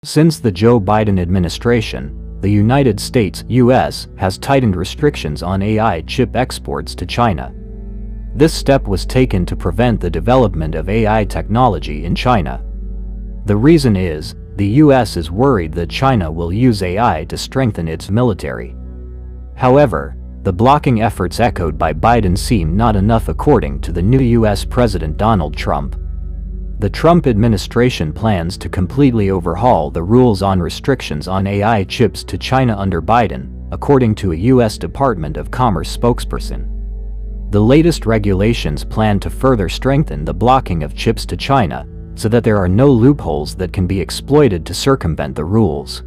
Since the Joe Biden administration, the United States (US) has tightened restrictions on AI chip exports to China. This step was taken to prevent the development of AI technology in China. The reason is, the US is worried that China will use AI to strengthen its military. However, the blocking efforts echoed by Biden seem not enough according to the new US President Donald Trump. The Trump administration plans to completely overhaul the rules on restrictions on AI chips to China under Biden, according to a US Department of Commerce spokesperson. The latest regulations plan to further strengthen the blocking of chips to China, so that there are no loopholes that can be exploited to circumvent the rules.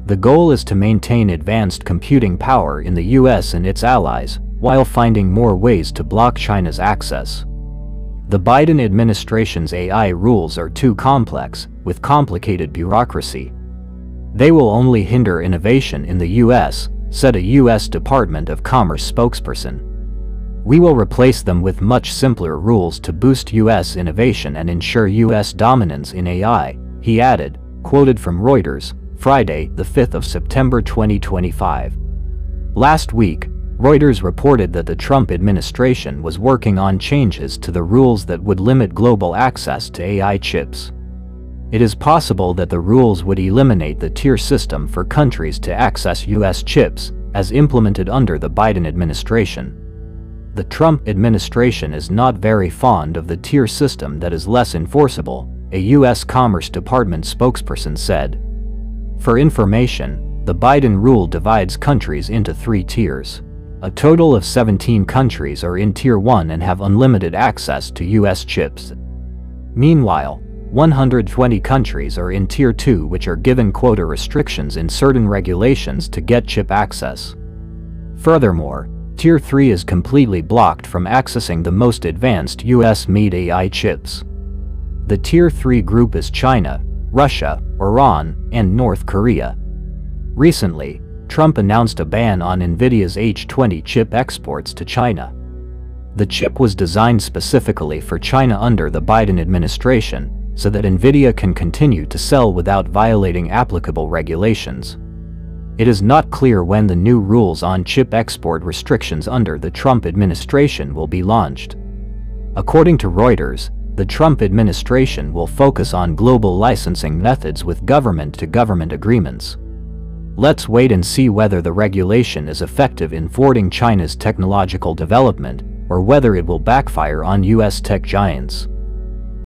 The goal is to maintain advanced computing power in the US and its allies, while finding more ways to block China's access. The Biden administration's AI rules are too complex, with complicated bureaucracy. They will only hinder innovation in the US, said a US Department of Commerce spokesperson. We will replace them with much simpler rules to boost US innovation and ensure US dominance in AI, he added, quoted from Reuters, Friday, the 5th of September 2025. Last week, Reuters reported that the Trump administration was working on changes to the rules that would limit global access to AI chips. It is possible that the rules would eliminate the tier system for countries to access US chips, as implemented under the Biden administration. The Trump administration is not very fond of the tier system that is less enforceable, a US Commerce Department spokesperson said. For information, the Biden rule divides countries into 3 tiers. A total of 17 countries are in Tier 1 and have unlimited access to US chips. Meanwhile, 120 countries are in Tier 2, which are given quota restrictions in certain regulations to get chip access. Furthermore, Tier 3 is completely blocked from accessing the most advanced US-made AI chips. The Tier 3 group is China, Russia, Iran, and North Korea. Recently, Trump announced a ban on NVIDIA's H20 chip exports to China. The chip was designed specifically for China under the Biden administration, so that NVIDIA can continue to sell without violating applicable regulations. It is not clear when the new rules on chip export restrictions under the Trump administration will be launched. According to Reuters, the Trump administration will focus on global licensing methods with government-to-government agreements. Let's wait and see whether the regulation is effective in thwarting China's technological development, or whether it will backfire on US tech giants.